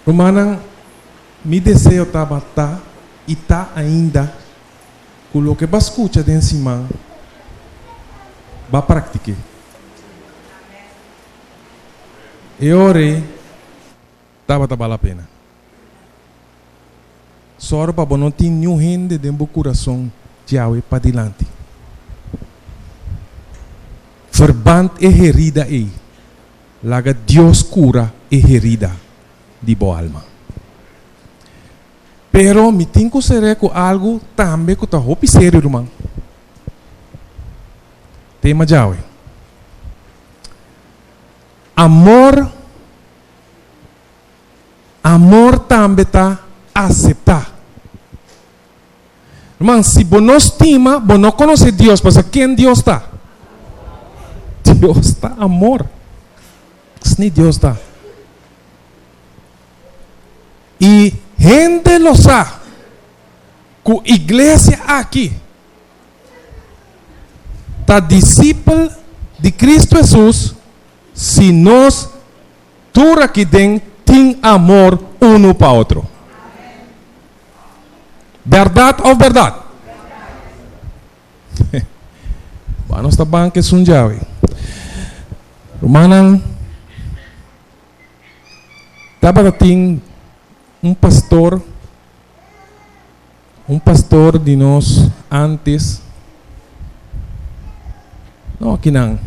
Romana, mi desejo tá e tá ainda com o que você escuta de cima, vai praticar. E ora, tá vale a pena. Só para não ter nenhum rende dentro do coração de Yahweh para adiante. Verband e herida aí. Laga Deus cura e herida de boa alma. Pero me tenho que ser com algo também que está roupa sério, irmão. Tema de Yahweh. Amor também está aceitar. Irmão, se você não estima, você não conhece Deus, mas quem Deus está? Deus está amor. Se Deus está. E gente lo sabe, que a igreja aqui está discípulo de Cristo Jesus, se nós, tudo aqui dentro, tem amor um para o outro. Verdade ou verdade? Nós está bem que sunjawi. Romanan, estava tem um pastor de nós antes. Não, aqui não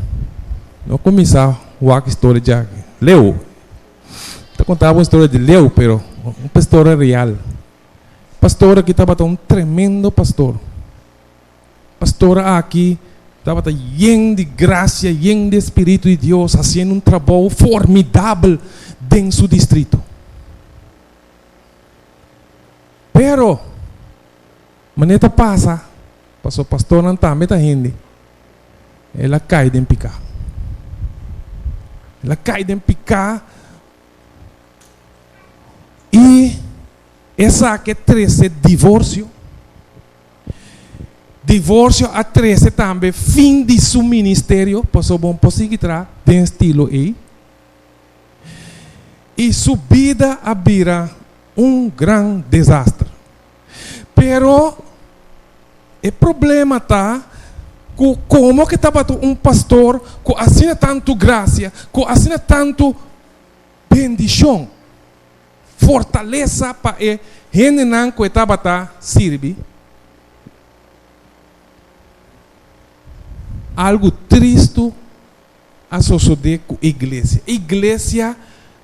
começar a história de Leo. Está contando uma história de Leo, pero uma história real. Pastor aqui estava um tremendo pastor. Pastor aqui estava cheio de graça, cheio de Espírito de Deus, fazendo um trabalho formidável dentro do seu distrito. Pero, maneta passou pastor não está, meta gente. Ela cai em picar. E essa que é 13 divórcio. Divórcio a 13 também, fim de seu ministério, passou bom para seguir tem estilo aí. E sua vida vira um grande desastre. Pero o problema está como que estava um pastor com assim tanto graça, com assim tanto bendição, fortaleza para gente não que estava servir. Algo triste a suceder com a igreja. A igreja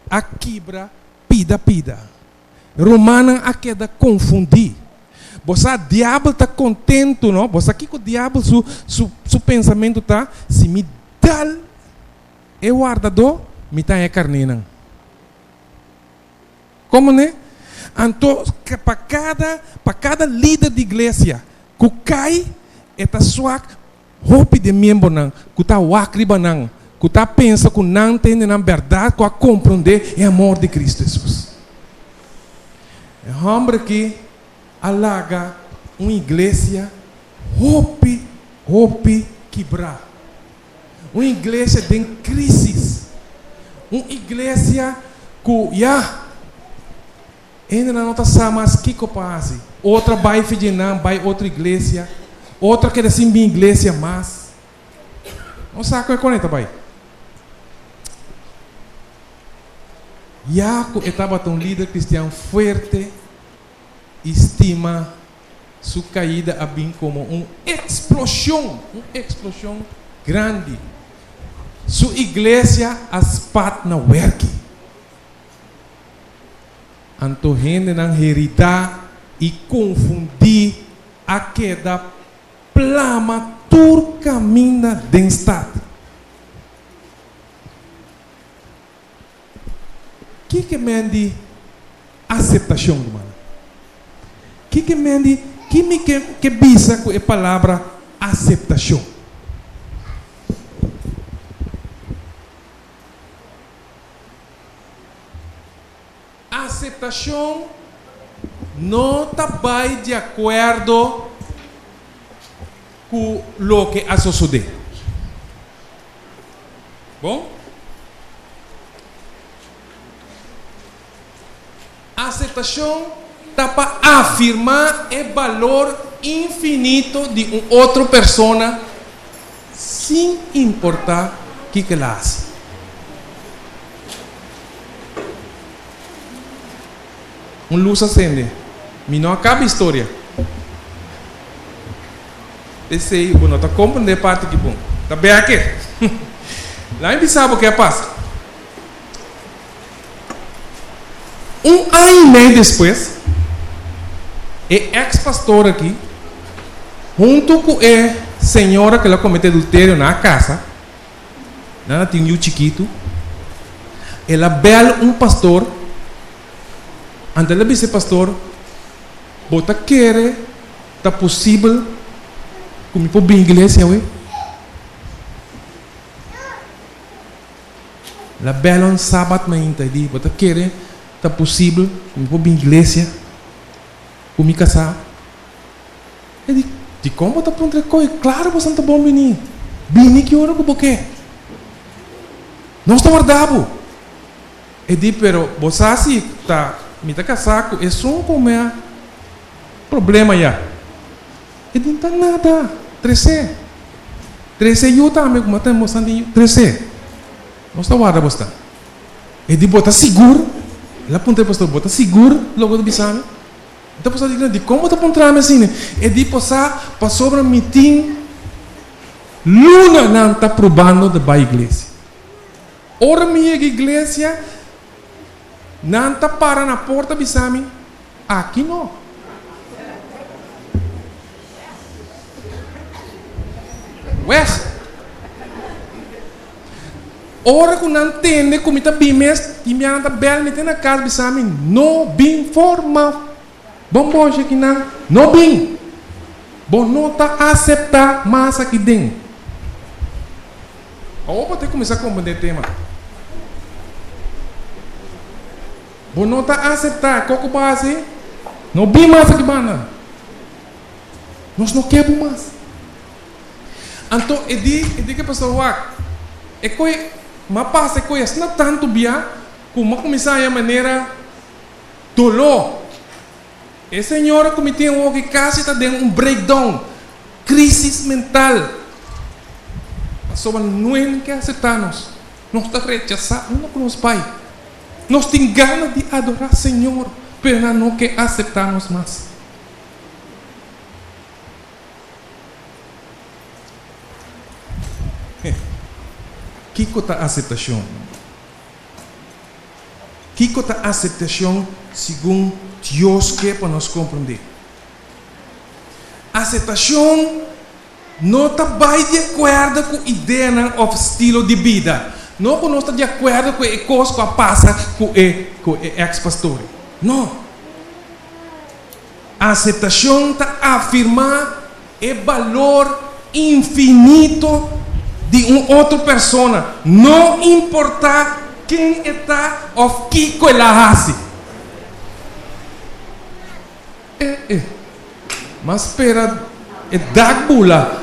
a quebra, pida. Romana a queda confundir. Você, o diabo está contente, não? Você aqui com o diabo, seu pensamento está, se me dá o guardador, me está carne. Como, né? Então, para cada líder de igreja, que cai, está sua roupa de membro, que está wacriba, que está pensa que não tem na verdade, que compreender o amor de Cristo Jesus. É homem que alaga uma igreja roupa quebrar. Uma igreja em crise. Uma igreja que ainda não está mais que passa. Outra vai fedinar, vai outra igreja. Outra quer assim bem igreja mais. Não sabe qual é conecta, pai. Iaco estava um líder cristiano forte, estima sua caída a bem como uma explosão grande. Sua igreja as pat na work. Então gente não heredar e confundir a queda plama tur caminha den estado. Que mende aceitação, mano? Que mende que bisa com a palavra aceitação? Aceitação não está bem de acordo com o que a suceder. Bom? Aceitação está para afirmar o valor infinito de uma outra pessoa, sem importar o que ela faz. Luz acende. Me não acaba a história. Pensei, não está compreendendo parte que bom. Está bem aqui. Lá em sabe o que passa. Ano e meio depois, o ex-pastor aqui, junto com a senhora que ela cometeu adultério na casa, ela tinha um chiquito, ela bela pastor. Antes de ser pastor, bota querer, tá possível, como para a igreja, ué. La bela um sábado manhã, ali, bota querer, tá possível, como para a igreja, como casar. Ele de como tá para coisa, claro, você não tá bom menino, menino que hora que você não está guardado. Ele pero você assim tá me está casado, é só um problema já. E não está nada. 13 eu também, como está mostrando, 13. Não está guarda, você. E de botar seguro. Ele apontou, pastor, botar seguro, logo do bisame. Então, pastor, de como está apontando assim? E de passar para sobre o meeting, luna não está provando da igreja. Ora, minha igreja, não está para na porta, bisame. Aqui não. Ué? Ora que não entende como está bem mesmo, e me anda bem, me tem na casa, bisame. Não bem forma. Bom, aqui não bem. Bom, não está aceitar mais aqui dentro. Vou ter que começar a compreender o tema. Bom, não está aceitar, qual que base? Não bem mais aqui, bana. Nós não queremos mais. Então, eu digo que a pessoa, é coisa, mas passa coisa, não tanto bem, como começar a maneira dolor. A senhora cometeu um que quase está dando um breakdown, crise mental. A pessoa não quer aceitar-nos. Nós está rechaçando, não com os pais. Nós temos ganas de adorar o Senhor, mas não quer aceitar-nos mais. Que é a aceitação? Que é a aceitação segundo Deus quer para nós compreender? A aceitação não está bem de acordo com a ideia ou estilo de vida. Não que nós está de acordo com a coisa que passa com o ex-pastor. Não. A aceitação está a afirmar o valor infinito de uma outra pessoa, não importa quem está ou o que ela faz. Mas espera, é dagbula.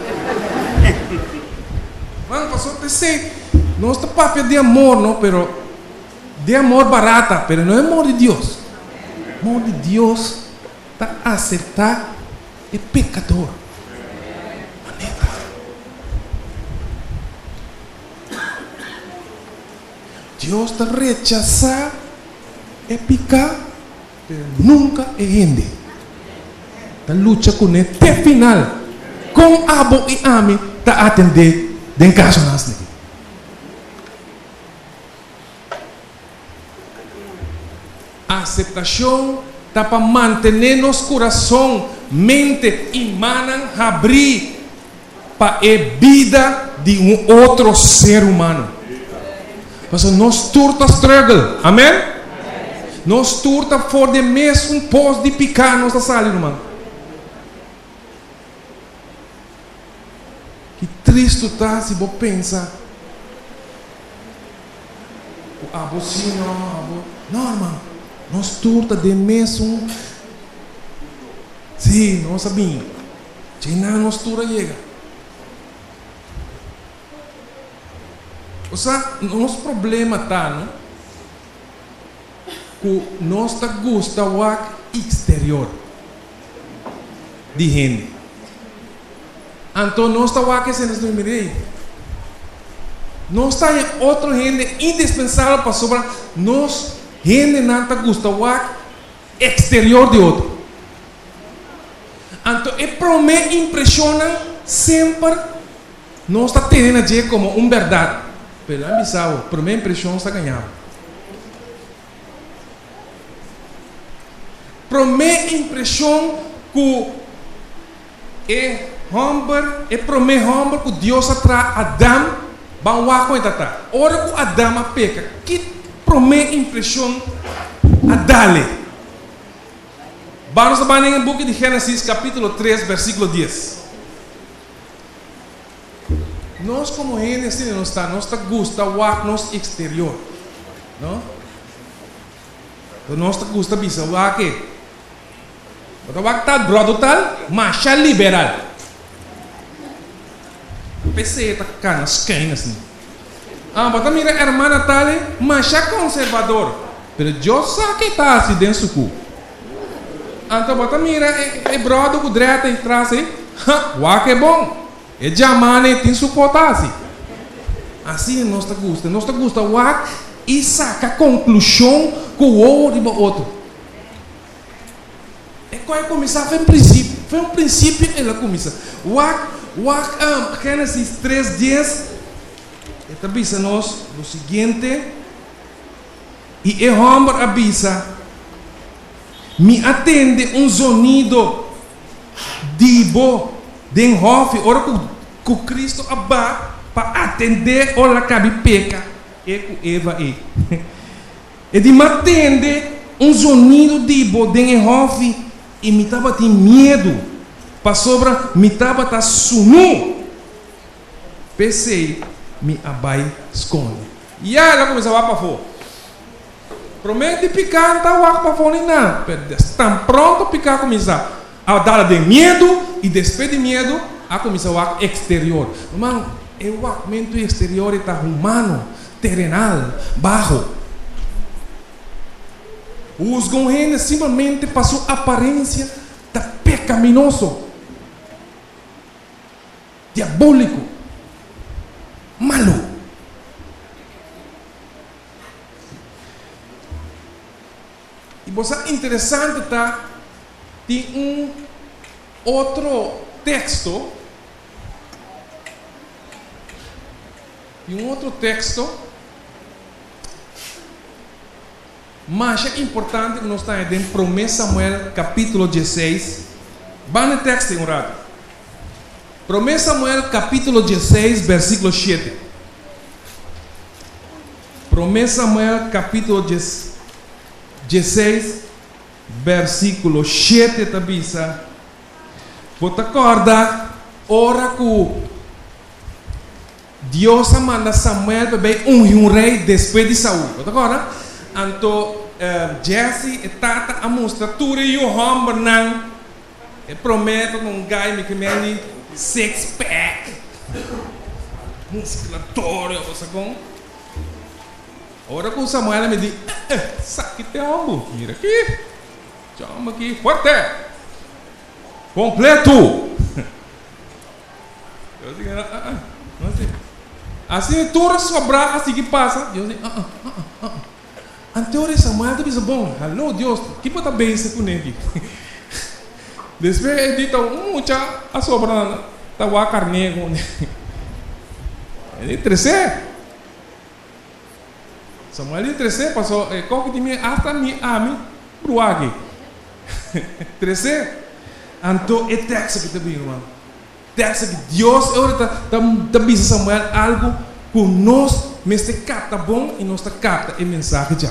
Mano, passou a dizer, não está papel de amor, não, pero de amor barata, pero não é amor de Deus. Amor de Deus está a aceitar o pecador. Deus está rechazar e picar, pero nunca rende. Está luta com ele até final. Com abo e ame, está atender den caso nas. A aceitação está para manter nosso coração, mente e manan abrir para a vida de um outro ser humano. Mas nós turta struggle, amém? Nós turta for de mesmo pós de picar nossa sala, irmão. Que triste está se você pensa. Você não, irmão. Nós turta de mesmo. Sim, não sabia. China nós turta chega. O nosso problema está, não? que nós gosta o exterior de gente. Então nós estamos aqui sendo no meio. Nós estamos em outra gente indispensável para sobrar. Nós gente não gosta o exterior de outro. Então é para mim impressiona sempre nós está tendo a dizer como verdade. Pelo ambição, para mim impressão está ganhando. Para mim impressão que é humble, é para mim humble que Deus atrai Adão, vai lá com ele. Ora que Adão peca, que para mim impressão a dale. Vamos lá em book de Gênesis capítulo 3, versículo 10. Nós como gente assim nós está gosta o nosso exterior, não? Nós gosta bisa o que? O tal brother tal, macha liberal. PC tá canas assim. Bota mira hermana tal, macha conservador. Pero eu sei que tá assim dentro do cu. Então bota mira é brother com direita e trás aí, o que é bom. E jamais tem suportar assim nós gosta o e saca a conclusão com o outro. É qual é começar foi um princípio ela começa. Gênesis 3:10 está avisa nós o seguinte e o homem avisa me atende um sonido dibo den hof ora que Cristo abba para atender ora cabe peca e com Eva e de me atende um sonido dibo den hof e me tava tem medo para sobra me tava tá sumu pensei me abai esconde e aí ela começou a para fora promete picar tá o para fora não estão pronto picar começar a dar de medo e despedir de medo a começar o exterior irmão o aumento exterior está humano terrenal baixo os gonrenes simplesmente passou a aparência da pecaminoso diabólico malo e você interessante tá tem outro texto mas é importante que nós estamos em 1 Samuel capítulo 16 vai no texto um rato 1 Samuel capítulo 16 versículo 7 1 Samuel capítulo 16 versículo 7 tabisa você acorda ora que Deus manda Samuel para ver um rei depois de Saul você acorda então Jesse tata a mostra tudo e o homem não promete um guy me que me six pack musculatório você com ora que Samuel me diz sabe que tem homem mira aqui chama aqui forte completo eu digo não sei assim tudo sobrar assim que passa eu digo anterior Samuel está dizendo bom alô Deus que pode bem se com ele depois ele diz muita a sobra tá o carne com ele 13 Samuel 13 passou qual que tinha até me ame bruage 13 então é texto que está bem irmão texto que Deus agora tá dizendo Samuel algo que nós mas te capta bom e nós te capta a mensagem já.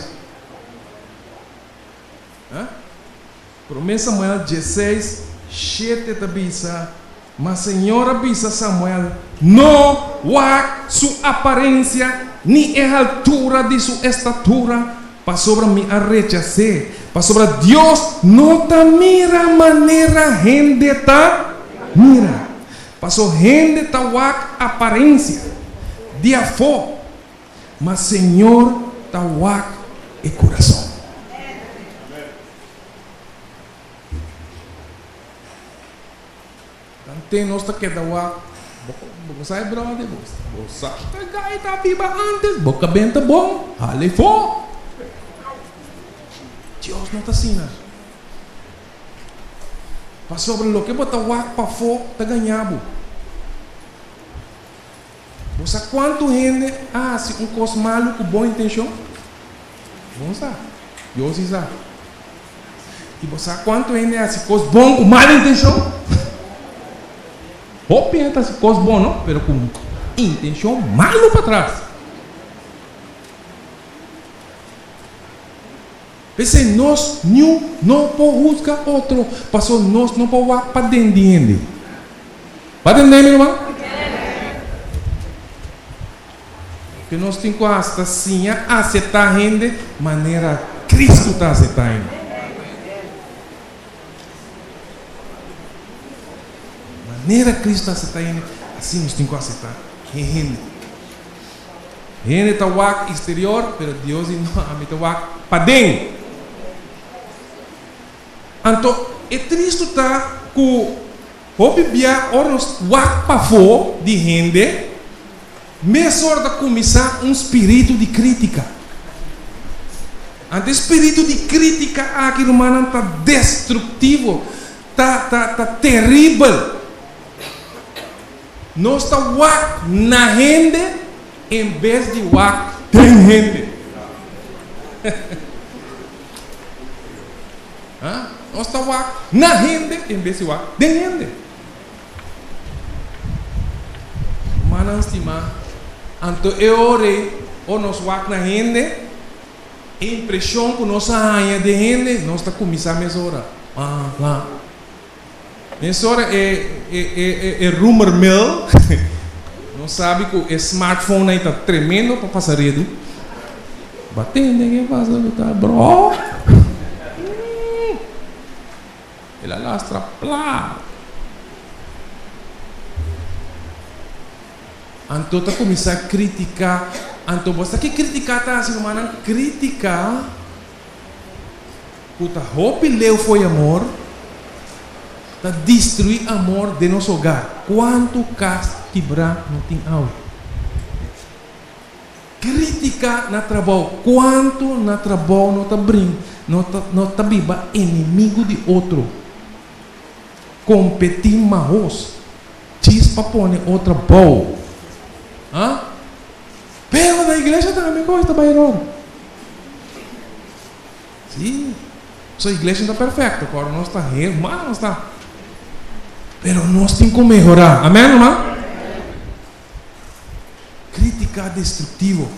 Promessa Samuel 16, 7 avisa, mas Senhor avisa Samuel, não há sua aparência, nem a altura de sua estatura, para sobre mim a rechazar, para sobre Deus não te mira maneira gente tá mira, para sobre gente tá a aparência, dia for mas Senhor tá o coração. tem nossa que da wak. Você é brother, você tá viva antes, boca bem tá bom, ali for. Deus não está assim, né? Para sobre o que bota wak para fora, tá ganhando. Você quanto gente se um coisa malo com boa intenção? Vamos lá, Deus sabe. E você quanto gente se coisa bom com má intenção? Ou pensa se coisa bom, não? Mas com intenção malo para trás. Pense nós não podemos juzgar outro, passou nós não podemos para dentro. Para dentro, meu irmão? Que nós temos que aceitar a gente de maneira Cristo está aceitando. Maneira Cristo está aceitando, assim nós temos que aceitar. Gente está o exterior, mas Deus não está o para dentro. Então, é triste está com o Bíblia os para fora de gente. Mesmo hora de começar espírito de crítica. Ante espírito de crítica, aquele humano está destrutivo, está terrível. Nós estamos na gente em vez de tem gente. Nós estamos na gente em vez de tem gente. Humano estima. Então, eu orei, ou nós vamos na gente, a impressão que nós temos de gente, nós estamos começando a mesura. Lá. Mesura é rumor mill, não sabe que o smartphone aí está tremendo para passar rede. Batendo, ninguém passa, tá, bro. Ele alastra, plá. Então, está começando a criticar. Então, você que criticar, tá assim, mano, criticar. Puta, roupa leu foi amor. Está destruir amor de nosso hogar. Quanto casa quebrar não tem algo. Criticar na trabalho. Quanto na trabalho não está brincando. Não está viva inimigo de outro. Competir mais. Diz para pôr outra boa. Pero na igreja também coisa está errado. Sim, sua igreja não está perfeita, agora não está errado, mas não está. Pero nós temos que melhorar, amém, irmão? Criticar destrutivo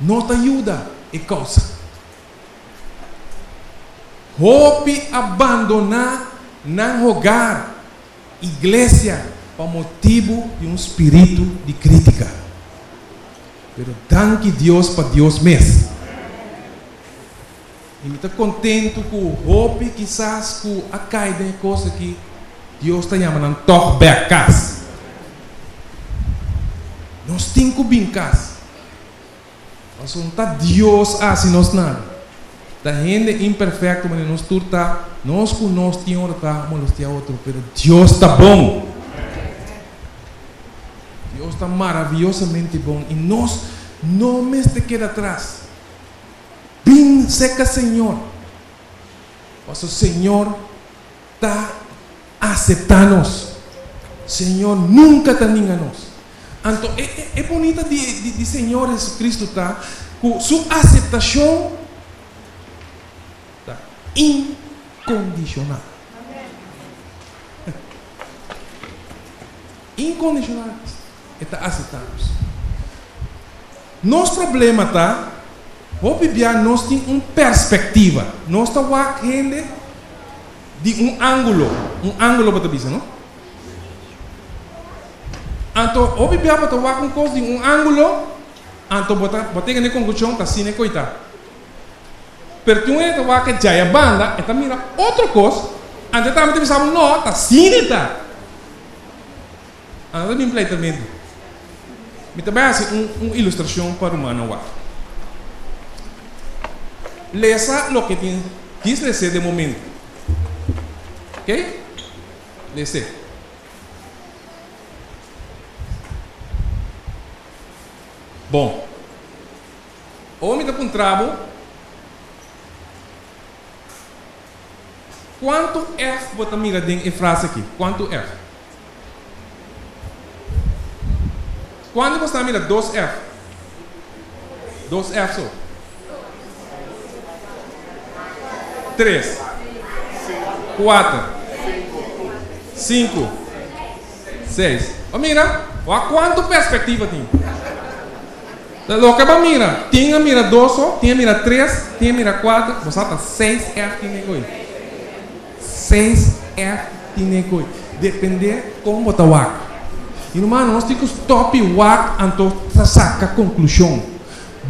não te ajuda e causa. Hope abandonar não rogar igreja por motivo de espírito de crítica. Pero danke Deus para Deus mesmo. E me está contente com o hope, quizás com a caída de coisa que Deus está chamando de torbeacas. Nós temos que brincar. Mas não está Deus assim nós nada. Da gente imperfeita, mas nós tudo está, nós com nós tínhamos está, mas nós tínhamos outro, pero Deus está bom. Deus está maravilhosamente bom e nós não me queda atrás. Bem seca, Senhor. Mas o Senhor está aceitando-nos. Senhor nunca está enganando-nos. Então, é bonita de Senhor Jesus Cristo tá com sua aceitação tá incondicional. Incondicional. Está aceitando. Nosso problema está, vou Bíblia, nós temos uma perspectiva. Nós estamos aqui de ângulo para dizer, não? Então, o Bíblia para tomar uma coisa de ângulo, então botar que conclusão está assim, coitado. Perto é que já é banda, está mira outra coisa, então também pensamos não, está assim, está. Então, bem pleitamente. Me também assim uma ilustração para o humano. Leça o que quis ler de momento. Ok? Leça. Bom, homem da Puntrabo, quanto F você mira em frase aqui? Quanto F? Quando você mira 2F? 2F só. 3, 4, 5, 6. Mira, olha quanto perspectiva tem. Lo que vai mira, tinha mira 2 só, tinha mira 3, tinha mira 4, você está 6F tem negócio. 6F tem negócio. Depender como você vai. E no mano, nós temos que stop o então saca a conclusão.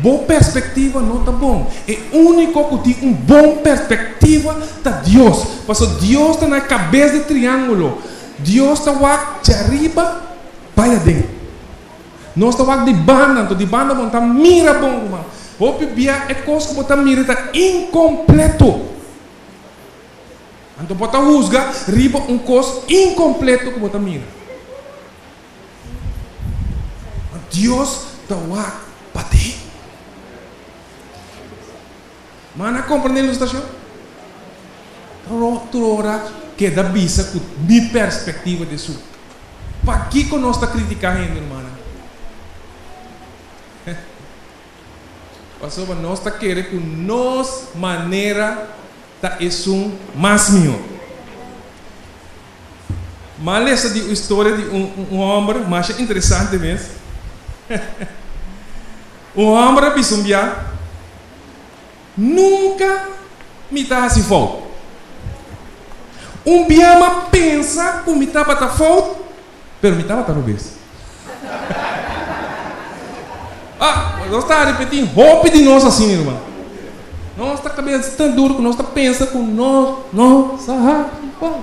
Boa perspectiva não está bom. É único que tem uma boa perspectiva da Deus. Porque Deus está na cabeça de triângulo. Deus está de arriba para dentro. Nós estamos de banda, então de banda vão estar mira bom, mano. O bebia é coisa que você mira está incompleto. Então você juzga riba um coisa incompleto que você mira. Deus está para ti. Mana compreender a ilustração? Outra que dá vista com minha perspectiva de isso. Para que nós está criticando, irmã? Pastor, nós está querendo que nossa maneira tá isso mais melhor. Mas essa de história de um homem, mas é interessante mesmo. Um homem bisumbia nunca me dá assim falta. Um biama pensa que me dá para falta, pero me dá para talvez. Nós está repetindo roupa de nós assim, irmão. Nossa cabeça tão duro que nós está pensa com nossa roupa.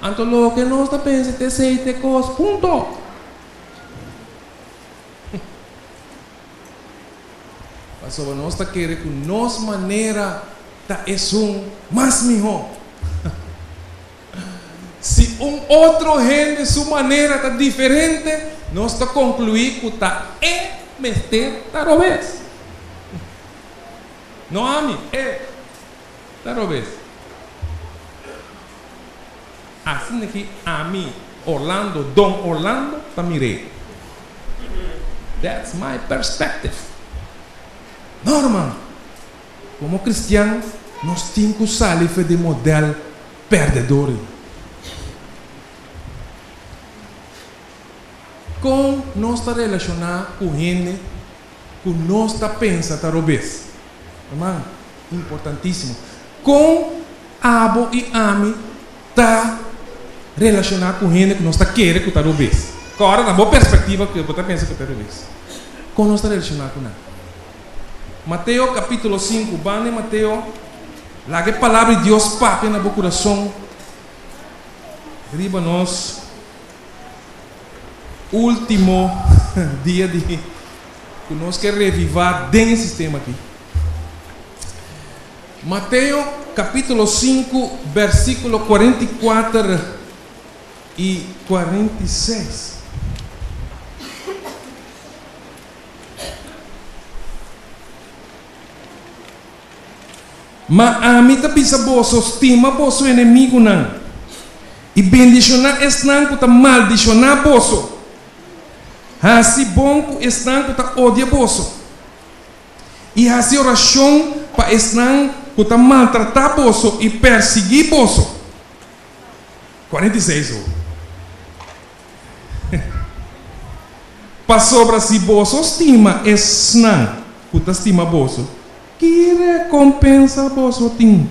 Então lo que nós está pensa te sei te cos ponto. Pastor, nós está querendo que nossa maneira tá é mais melhor. Se outro gente sua maneira tá diferente, nós está concluir que tá meter talvez. Não ame, talvez. Assim aqui a mim, Orlando, Dom Orlando, tá mirei. That's my perspective. Normal. Como cristiano, nós temos que usar de modelo perdedor. Com nós está relacionar com gente que nós está pensando talvez. Irmão, importantíssimo. Com abo e ami está relacionar com gente que nós está querendo que talvez. Agora, na boa perspectiva que você pensa que talvez. Com nós está relacionar com nada. Mateus capítulo 5, bane Mateus, lá que a palavra de Deus pape na boa coração, riba nós, último dia de que nós queremos revivar dentro desse sistema aqui. Mateus capítulo 5, versículo 44 e 46. Mas a mim está pensando vosso estima vosso inimigo não. E bendicionar estão que está maldicionar vosso. Assim bom que estão que está odia vosso. E assim oração para estão que está maltratar vosso e perseguir vosso. 46. Para sobre si vosso estima estão que está estima vosso. Que recompensa vosso tem?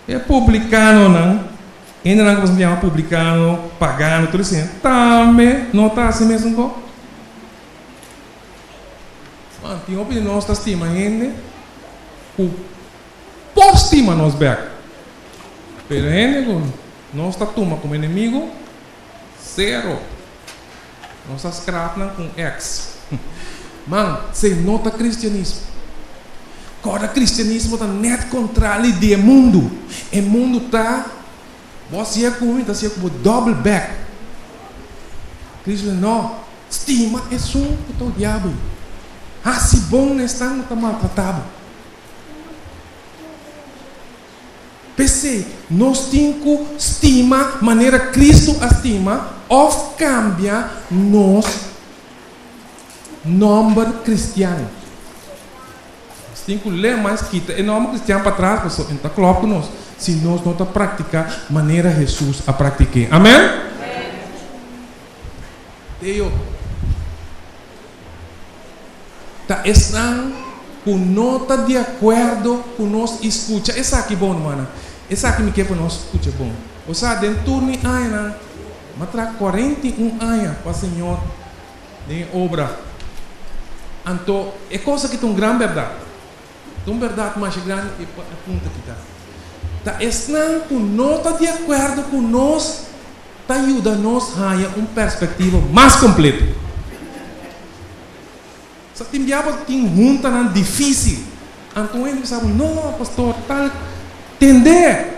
É publicano, não? Ainda não você chama publicano, pagano, tudo assim. Também não está assim mesmo? Mano, tem opinião de nossa estima ainda. O por estima nos back. Pero ainda nós está toma como inimigo zero. Nós está scrapando com X. Mano, você nota cristianismo. Agora, o cristianismo está net controle do mundo. O mundo está. Você é como double back. Cristo não. Estima é só o diabo. Se bom não está, não está maltratado. Pensei, nós temos que estima, maneira Cristo estima, ou cambia nos nome cristiano. Nós temos que ler mais quita o nome cristiano para trás, pessoal. Então, coloca nós. Se nós não praticar maneira Jesus a praticar. Amém? Deus. Estão com nota de acordo com nós escuta. Essa aqui é bom, mano. Essa aqui me quer para nós escuta bom. Ou seja, dentro de ano, matra 41 anos para o Senhor de obra. Então, é coisa que tem uma grande verdade. Tem uma verdade mais grande e a ponta que está. Estão com nota de acordo com nós, ajuda nós a ter uma perspectiva mais completa. Se tem diabo tem junta não difícil. Então ele sabe, não, pastor, tal entender.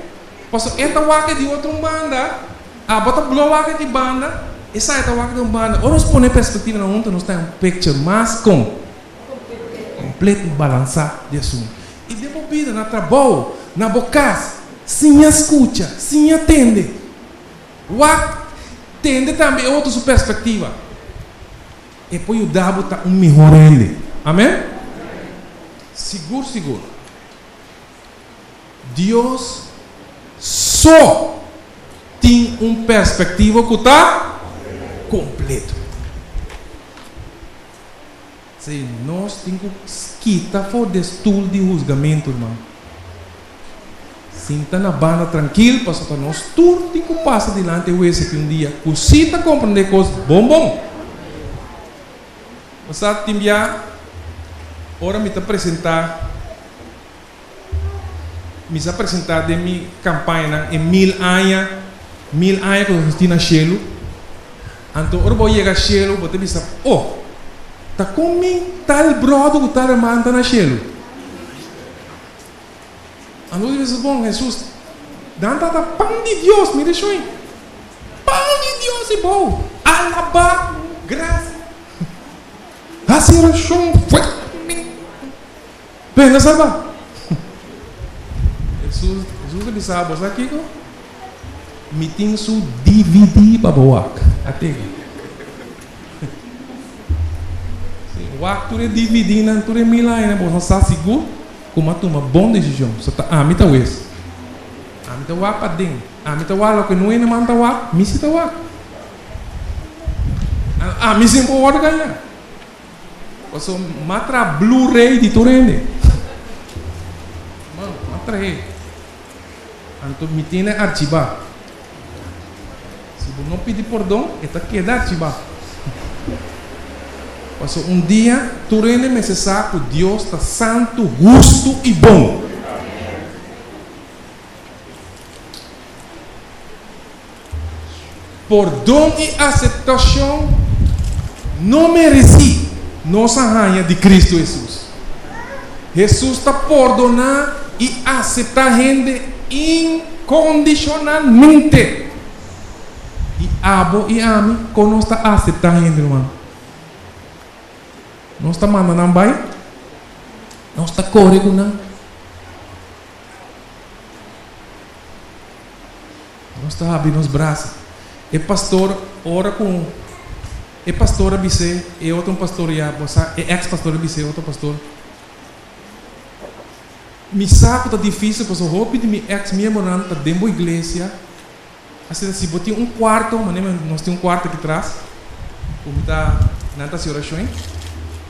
Pastor, esta waca de outra banda, bota blow waca de banda, essa é a waca de banda. Ou nós põe perspectiva na junta, nós temos um picture mais completo e balançado de assunto. E depois vida na trabalho, na boca, sim escuta, sim atende. Waca tende também outra perspectiva. E depois o diabo está melhor ele. Amém? Seguro. Deus só tem uma perspectiva que está completo. Se nós temos que quitar fora desse tool de julgamento, irmão. Sinta na banda tranquilo, pastor, nós tudo tem que passar adiante o esse que um dia, cosita compreender coisas bom. Você tem que ora me apresentar de minha campanha em 1000 anos que eu estou na Chelo. Então, ora vou chegar a Chelo, vou te dizer, tá comigo tal brother que tal irmã está na Chelo. Então, eu disse, bom, Jesus, dá pão de Deus, me deixou aí. Pão de Deus é bom. Alabar, graça. Assim era chão. Bem, sabe? Jesus ele sabe, sabe aqui? Me tem su dividir para o até. O acto é dividir, não é milagre, né? Você está seguro? Como uma boa decisão. Você está, me está o esse. Me está o para dentro. Me está o que não é, não está o me está o me se pode ganhar. Você matra Blu-ray de Torrente. Mano, matra ele. Então, me tem arquivar. Se você não pedir perdão, está quedado arquivar. Porque um dia, Torrente me sabe que Deus está santo, justo e bom. Perdão e aceitação não mereci. Nossa rainha de Cristo Jesus. Jesus está perdonando e aceitar a gente incondicionalmente. E abo e ame quando nós está aceitando a gente, irmão. Nós está mandando um bai. Nós está correndo não. Nós está abrindo os braços. E pastor ora com e pastora Bisse, e outro pastor e ex-pastor Bisse, outro pastor. Me sabe que está difícil, porque eu pedir minha ex-membro está dentro da igreja. Assim, se botar um quarto, mas nós temos um quarto aqui atrás, como está na oração.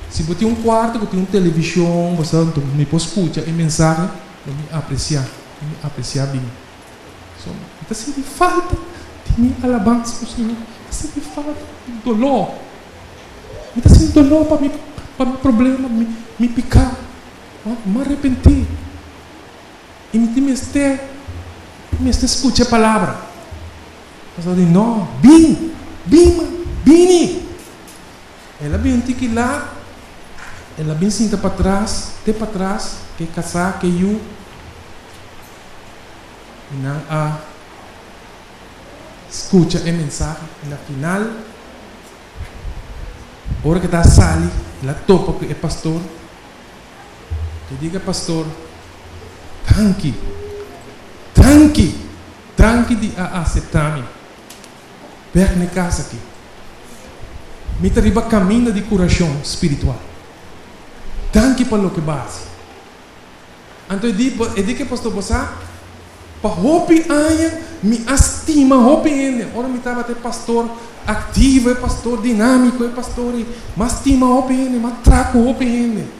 Se botar um quarto, que tem uma televisão, você me pode escutar e mensagem, me apreciar bem. Então, se me falta de minha alabança para o Senhor. Se me fala dolor, me está sentindo dolor para meu problema, me picar, me arrepender. E me escutar a palavra. Mas eu digo, não, vim. Ela vem que lá, ela vem sentar para trás, que casar, que eu. E não escuta a mensagem. Na final, hora que está sali, La topa que é pastor. Que diga pastor, tranqui de aceitar-me. Pega na casa aqui. Me arriba caminho de coração espiritual. Tranqui para o que base. Então eu digo que pastor você para hopi aia me estima hopi ainda. Ora me estava até pastor ativo, é pastor dinâmico, é pastor mas estima hopi ainda, mas traco hopi ainda.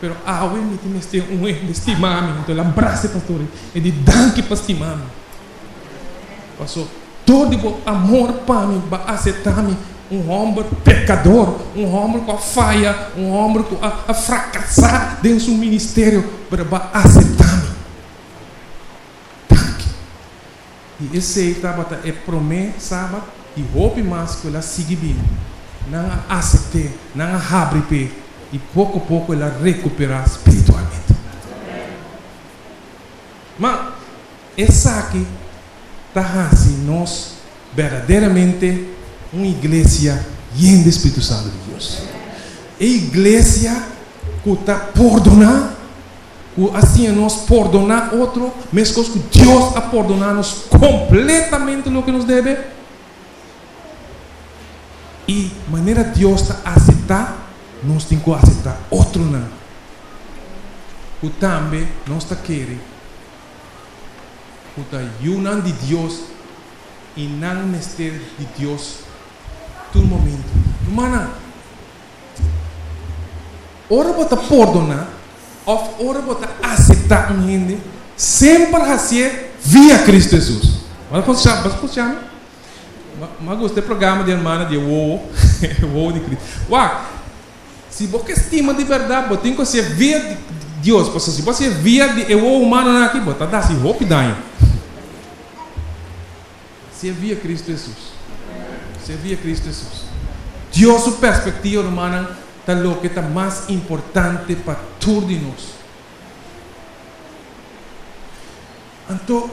Pero awe me tem este estimar-me, então ele abraça pastor e de danke para estimar-me. Passou todo o amor para mim, para aceitar-me, homem pecador, homem com a falha, homem com a fracassar dentro do ministério, para aceitar-me. Danke. E esse estava é promessa, e roupa mais que ela siga bem, não aceite, não abre pé. E pouco a pouco ela recuperar espiritualmente. Mas essa aqui está assim, nós verdadeiramente uma igreja cheia do Espírito Santo de Deus. É igreja que está perdonar, que assim nós perdonar outro, mas que Deus a perdonar-nos completamente o que nos deve. E maneira Deus está a aceitar, nós temos que aceitar outro não. O também nós está querendo o da união de Deus e não mistério de Deus todo momento. Mana, ora bota perdonar, ou ora bota aceitar um gente, sempre assim via Cristo Jesus. Mas escuchar, mas gostei do programa de irmã de Uou de Cristo. Uau! Se você estima de verdade, você tem que ser via de Deus. Se você via de eu humano aqui, você dá se roupa daí. Se via Cristo Jesus. Se via Cristo Jesus. Deus, sua perspectiva humana, está o que está mais importante para todos nós. Então,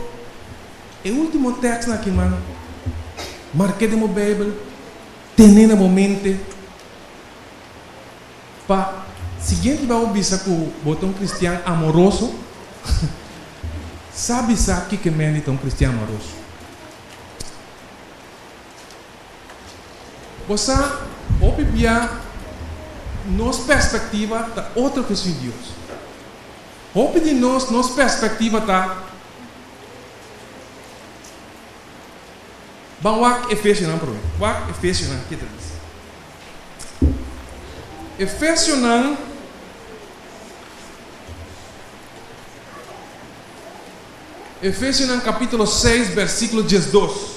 o último texto aqui, mano, marquei de minha Bíblia, tendo no mente. Para seguinte vai ouvir que o botão cristiano amoroso sabe que é um cristiano amoroso. Você ouve nossa perspectiva da outra pessoa de Deus. Ouve de nossa perspectiva da Vamos Efésios não problema. Vamos Efésios não que diz. Efésios capítulo 6, versículo 12.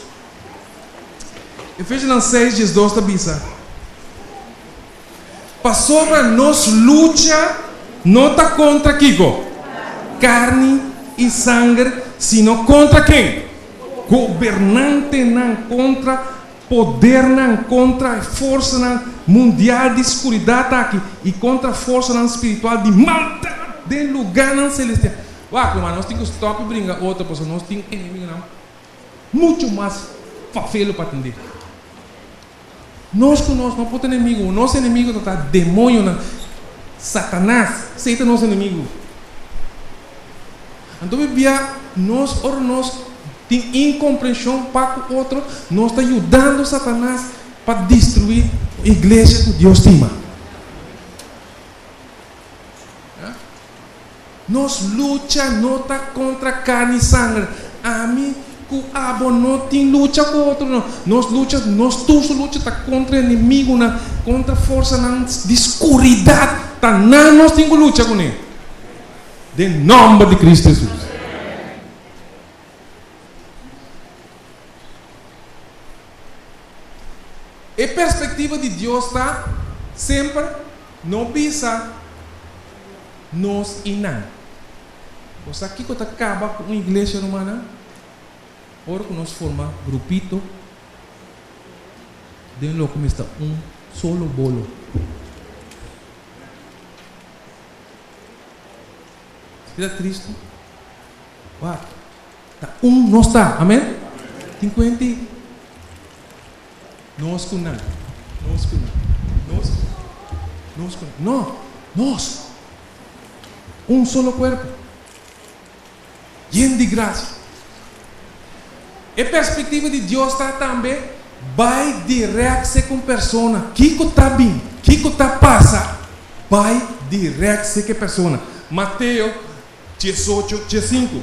Efésios 6, 12 está bisa. Para sobre nós luta não está contra Kiko, carne e sangue, sino contra quem? Governante não contra poder não contra força não mundial de escuridão aqui e contra força não espiritual de maldade de lugar não celestial. Uau, nós temos que stop e brincar outra pessoa, nós temos inimigo não muito mais feio para atender. Nós não podemos inimigo, o nosso inimigo está demônio não, Satanás, Satan é nosso inimigo. Então nós tem incompreensão para o outro, nós está ajudando Satanás para destruir a igreja que Deus estima. Nós luta não está contra carne e sangue. A mim, que abo não tem luta com o outro. Não. Nós todos luta está contra inimigo, não, contra força não, de escuridão. Tá, não, nós temos que lutar com ele. Em nome de Cristo Jesus. A perspectiva de Deus está sempre não visa nós e não. Você aqui que acaba com uma igreja romana, ora que nós formamos grupito, dentro do que está solo bolo. Está triste? Uau! Não está, amém? 50. Nós com não. No, nós. Um solo cuerpo. Lleno de graça. A perspectiva de Deus está também. Vai direto com a pessoa. Kiko está bem. Kiko está passa. Vai direto com a pessoa. Mateus 18, 5.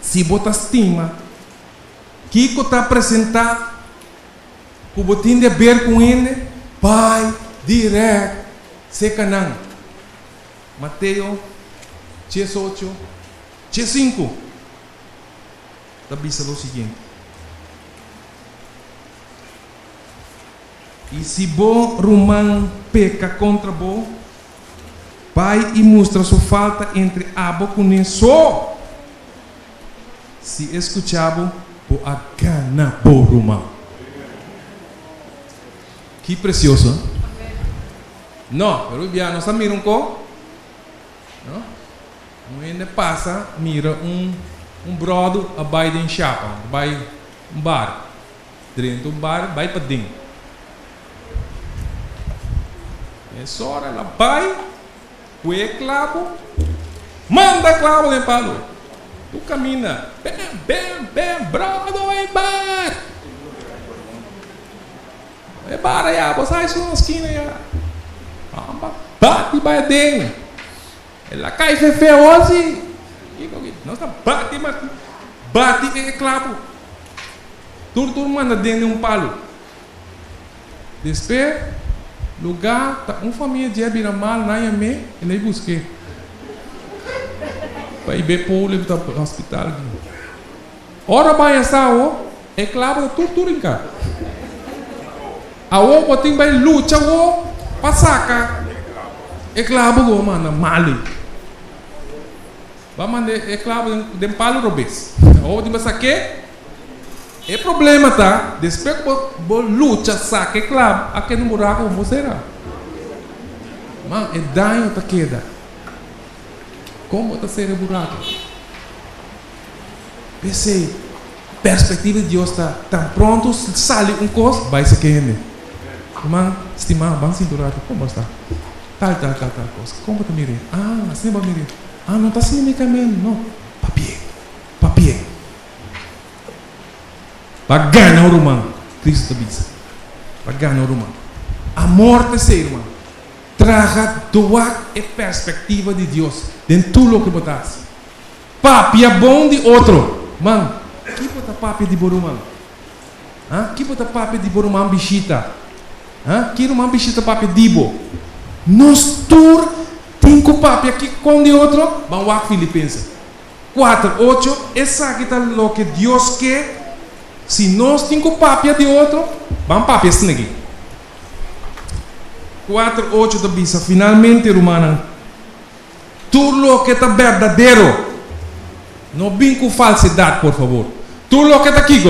Se você estima, Kiko está apresentado. O botim de ver com ele. Vai direto se Canaã. Mateus 18, 5. Diz o seguinte. E se bo Romão peca contra bo, vai e mostra sua falta entre abo com só. Se escuchabo, bo a gana bo Romão. Que precioso, hein? Não, pero já nós miramos com, não? Ainda passa, mira brother vai em chapa, vai bar, dentro do bar, vai para dentro. Essa hora ela vai, o clavo, manda clavo de palo. Tu camina, bem, brother, vai bar. É bar aí, você sai sua esquina aí. Bate, vai dentro. Ela cai fefe hoje. Nossa, bate é clavo. Tudo manda dentro de um palo. Depois, lugar, tá uma família de abrir mal, não é me, ele busquei. Para ir ver para o hospital. Ora vai essa é clavo tudo em casa. A o tem vai luta o passaca. É clavo mano, mal. Vai mandar é clavo de palo robês. Ou de saque. É problema tá? Depois que luta saque clavo, aqui no buraco você será. Mas é dano tá queda. Como tá ser buraco? Pensei, perspectiva de Deus está tão pronto, sale coisa, vai se querer. Mas, estimar, vamos cinturar, como está? Tal coisa. Como está mirando? Ah, assim vai mirar. Ah, não está assim no caminho, não. Papier. Para ganhar o romano. Cristo diz. Para ganhar o romano. A morte ser, irmão. Traga doar a perspectiva de Deus. Dentro tudo o que botasse. Papi é bom de outro. Mano, que bota papi de borumão? Que bota papi de borumão bichita? Que romão bichita papi dibo? Nós tur tem com papi aqui com de outro. Vamos lá, Filipenses 4:8. Essa aqui está o que Deus quer. Se nós tem com papi de outro, vamos papi assim aqui. 4:8 da bisa. Finalmente, romana. Tudo o que está verdadeiro. Não vem com falsidade, por favor. Tudo o que está aqui,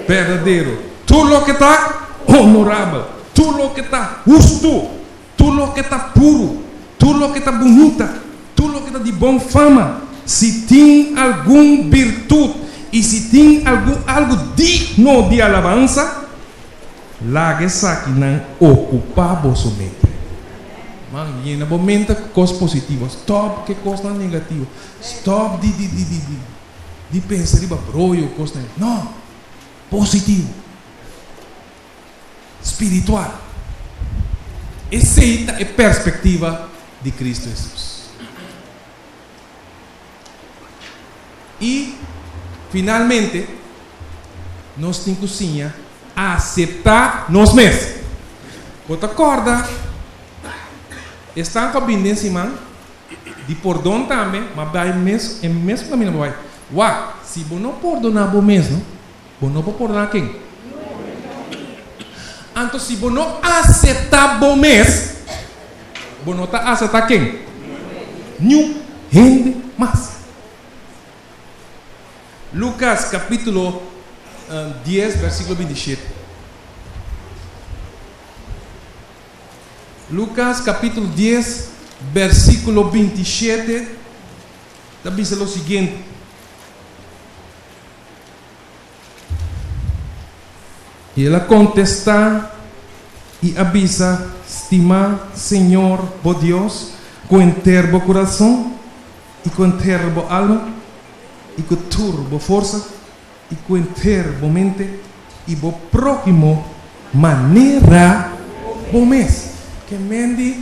verdadeiro. Tudo o que está honorável. Tudo o que está justo. Tudo o que está puro. Tudo o que está bonita. Tudo o que está de boa fama. Se tem alguma virtude e se tem algo digno de alabança, larga essa aqui não ocupa vossa mente. Man, e no momento coisas positivas, stop que coisas negativas, stop de pensar em brolho, coisas não, positivo, espiritual. Essa é a perspectiva de Cristo Jesus. E finalmente nós temos que aceitar nós mesmos. Você acorda? Estão com a bindência, irmão, de perdão também, mas vai mesmo caminho vai. Uau, se você não perdonar você mesmo, você não pode perdonar quem? Então, se você não aceitar você mesmo, você não está aceitar quem? Nenhum gente mais. Lucas capítulo 10, versículo 27. Lucas capítulo 10, versículo 27, diz o seguinte: e ela contesta e avisa, estima, Senhor, bo Deus, com inteiro coração e com inteiro alma e com turbo força e com inteiro mente e bo próximo maneira bom mês. Que mendi,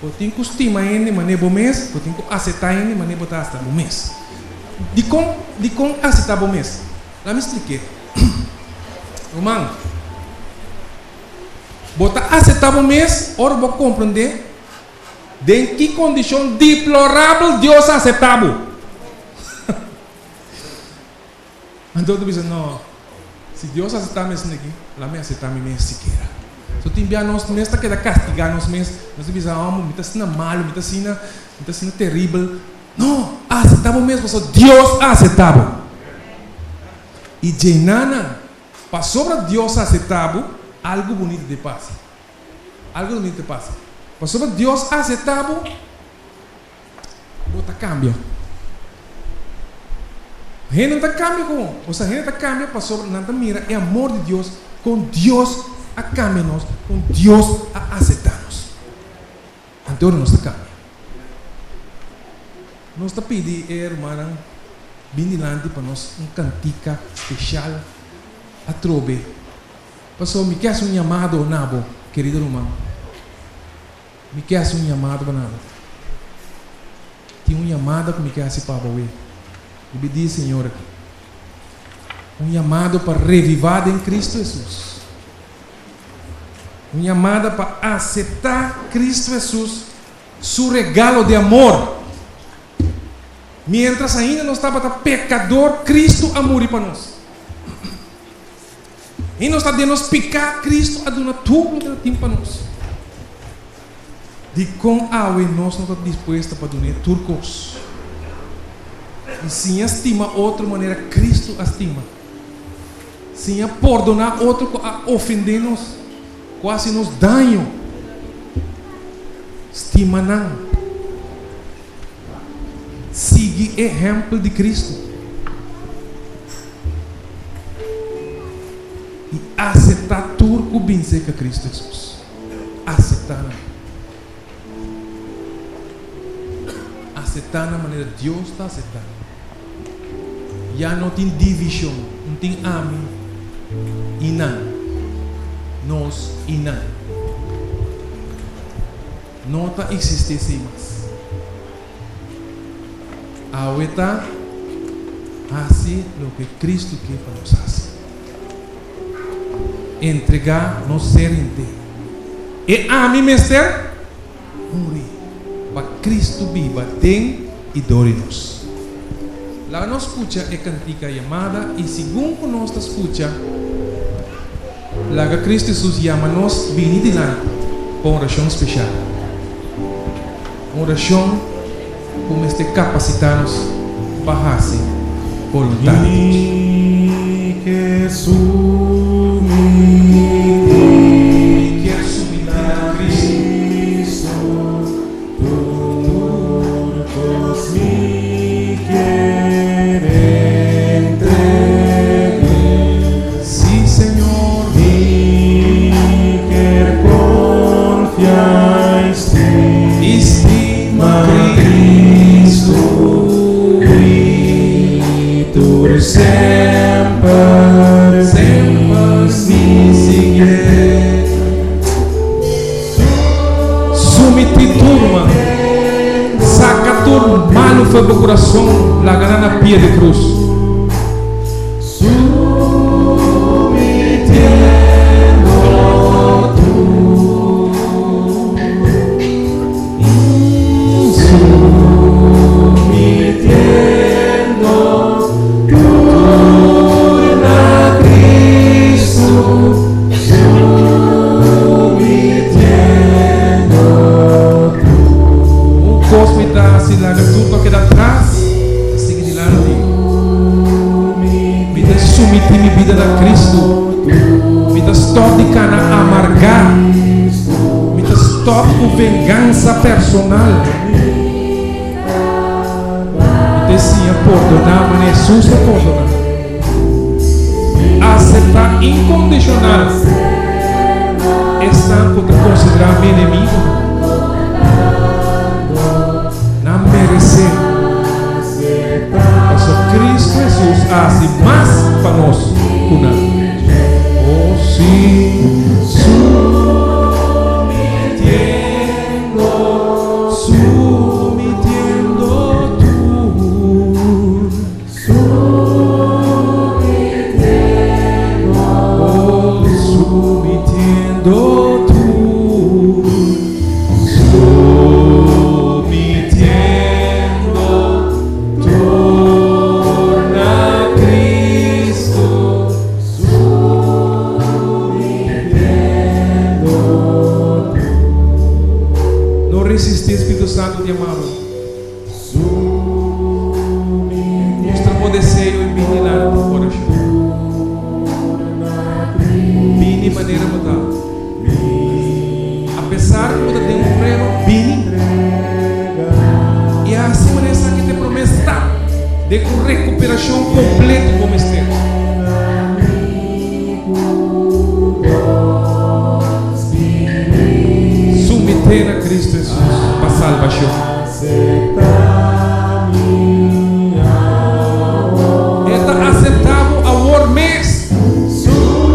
eu tenho que estimar ele, maneira bom mês, eu tenho que aceitar ele, maneira botar hasta bom mês. De como aceitar bom mês? Lá me expliquei. Irmão, botar aceitar bom mês, ora vou compreender de em que condição deplorável Deus aceitável. Então tu diz, não, se Deus aceitar mês aqui, lá me aceitar mês sequer. Se tu enviar nós mês, está querendo castigar nós mês, nós dizemos, me está sendo mal, me está sendo terrível. Não, aceitável mesmo, só Deus aceitável. E Jenana, para sobre Deus aceitável, algo bonito de passa. Algo bonito de passa. Para sobre Deus aceitável, bota cambia. A gente não está cambia com, ou seja, a gente está cambia para sobre, não está mira, é amor de Deus, com Deus a cambia-nos, com Deus a aceitar-nos. Então não está cambia. Nós está pedindo, irmã, bem dilante para nós, cantica especial a trobe. Pastor, me quer um chamado ou nabo, querido irmão? Me quer um chamado ou nabo? Tem chamado que me quer se para o e me diz, Senhor, aqui. Chamado para revivar em Cristo Jesus. Chamado para aceitar Cristo Jesus, seu regalo de amor. Mientras ainda não estava pecador, Cristo amou para nós. E não está de nos pecar, Cristo a donar tudo que tem para nós. De com a nós não estamos dispostos para donar turcos. E se estima outra maneira, Cristo estima. Se perdonar outro a ofender-nos, quase nos danho. Estima não. Siga exemplo de Cristo e aceitar tudo que bem seca Cristo Jesus. Aceitar na maneira que Deus está aceitando. Já não tem divisão, não tem ame e não nós e não está existir mais. Ahorita hace lo que Cristo quer para nós fazer. Entregar nosso ser inteiro. E a mim mesmo morrer para Cristo viva tem e dore-nos. Lá nós escuta a cantica chamada e segundo nós escuta, lá que Cristo Jesus chama nós vir dilante para uma oração especial. Uma oração como este capacitar-nos para fazer vontade. Sim, Senhor, quer confiar estima Cristo, sempre me seguir. Sumite turma, saca tudo malo foi pro coração, larga na pia de cruz. Submiti minha vida a Cristo. Me dá stop de cana amargar. Me dá stop com vingança personal. Me dá sim a perdonar, mas Jesus a perdonar. Aceitar incondicional. estão considerando meu inimigo. Não merecer. Mas Cristo Jesus hace mais para nós. Oh, sim. Santo de amado. Mostramos desejo e vindilar no coração. Vim de maneira mudada. Apesar de você ter um prego, vim. E assim maneira que te promessa de recuperação completa como esteja. Submeter a Cristo Jesus. Salvação. Está aceitável ao mês. Submetendo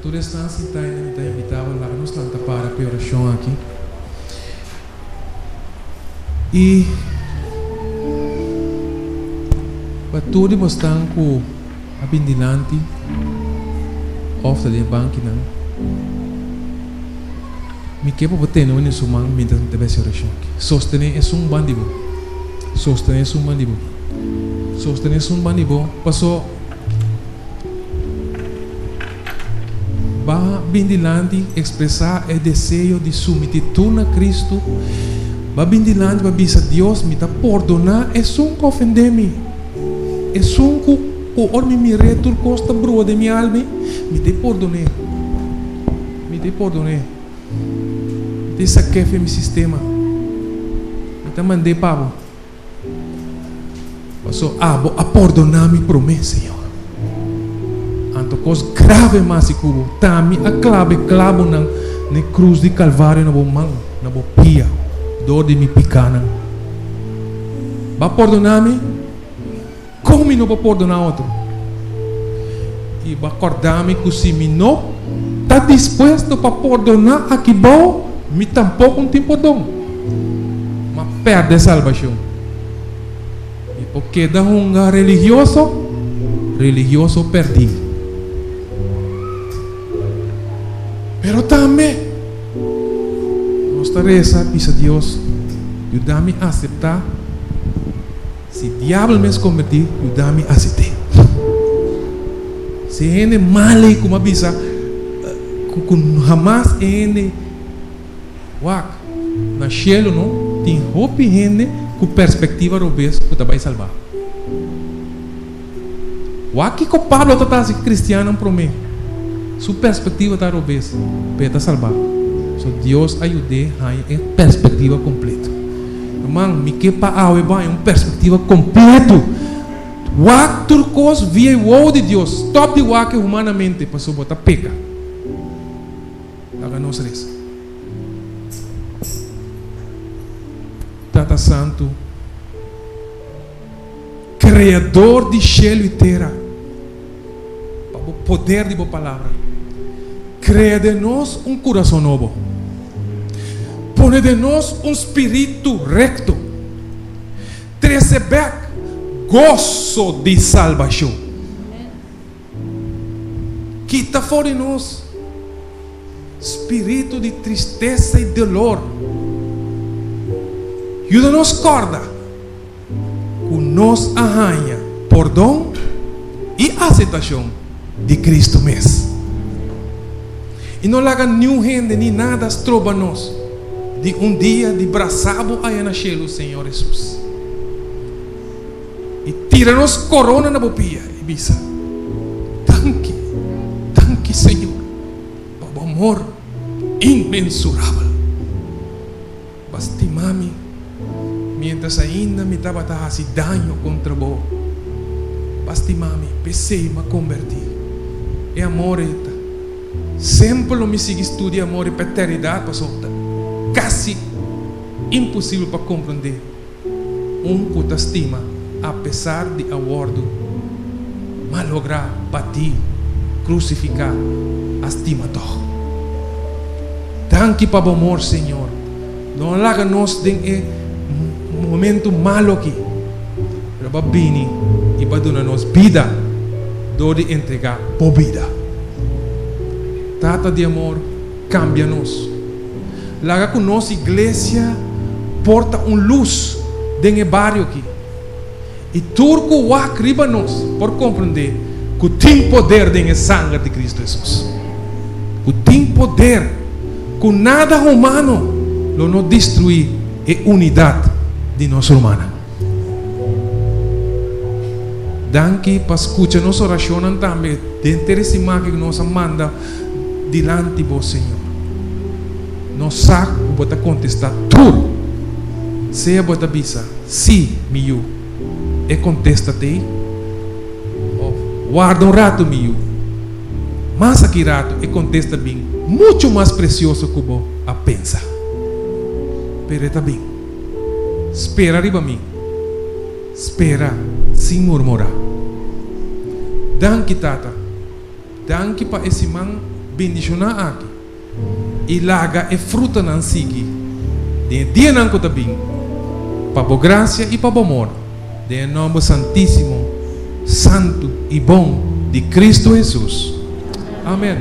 toda esta está invitada lá nos tanta para a oração aqui. E para todos os estão com a bindilante ofta de banco não. Me quepo botar no início man mientras me teve oração. Sostener é um bandido. Sostener é um bandido. Sostener é um bandido. Passou va bindilante expressar o desejo de submeter tudo a Cristo. Va bindilante va dizer Deus me está perdonar é um que ofender-me. É um que o orme me retur costa brua de minha alma me te perdonar. Me te perdonar. Me te saquefe meu sistema. Me te mandei pavo. Passou a perdonar-me promessa, Senhor. Anto coisa grave mais que cubo. Tami a clavo na cruz de Calvário na boa mão, na boa pia, dor de me picana. Vai perdonar-me? Como não vou perdonar outro? E vai acordar-me que se me não está disposto para perdonar aqui bom, me tampouco não tem perdão. Mas perde a salvação. E porque dá um religioso perdido. Pero também, nossa reza diz a Deus, ajuda-me a aceitar. Se o diabo me convertir, ajuda-me a aceitar. Se gente mal e como avisa, jamás gente wak na cielo não tem hope gente com perspectiva robês que vai salvar. Wak que o Pablo está assim cristiano para mim, sua perspectiva está robês, para salvar. So Deus ajude a perspectiva completa. Irmão, me que para a uma perspectiva completa. Wak turcos via o de Deus, top de wak humanamente para sua botar peca. Haga nos res. Tata Santo, Criador de cielo e terra, para o poder de boa palavra, cria de nós coração novo, põe de nós espírito recto, receber gozo de salvação, quita fora de nós espírito de tristeza e dolor, ajuda-nos corda, com nos arranha perdão e aceitação de Cristo mesmo. E não larga nenhum gente nem nada trova nós de dia de braçabo aí na cielo, Senhor Jesus. E tira-nos corona na bopia e bisa. Tanque, Senhor, por amor imensurável. Basti mami, mientras ainda me estava fazendo dano contra vós. Basti mami, pensei me convertir. É amor eta. Sempre me sigue estudo de amor e paternidade, passou quase impossível para compreender. Que te estima, apesar de awardo, malograr, bater, crucificar, estima todo. Tanque para o amor, Senhor. Não larga nós em momento malo aqui. Para bini e para dar nos vida, dor de entregar por vida. Trata de amor, cambia-nos. Larga com nossa igreja, porta luz dentro do barrio aqui. E turco o acriba-nos por compreender que tem poder dentro do sangue de Cristo Jesus. Que tem poder, que nada humano não destruir a unidade de nossa humana. Danke para escuchar nossa oração também, dentro desse que nos manda dilante vos, Senhor. Nós sabe que você contestar tudo. Seja você bisa, sim, miu. E contesta-te. Guarda rato, miu. Mas aqui rato, e contesta bem. Muito mais precioso que você a pensa. Pero está bem. Espera arriba a mim. Espera, sem murmurar. Danke, tata. Danke para esse man bendicionar aqui. E laga e fruta não sigue. De dia não conta bem. Para a graça e para o amor. De nome santíssimo, santo e bom de Cristo Jesus. Amém.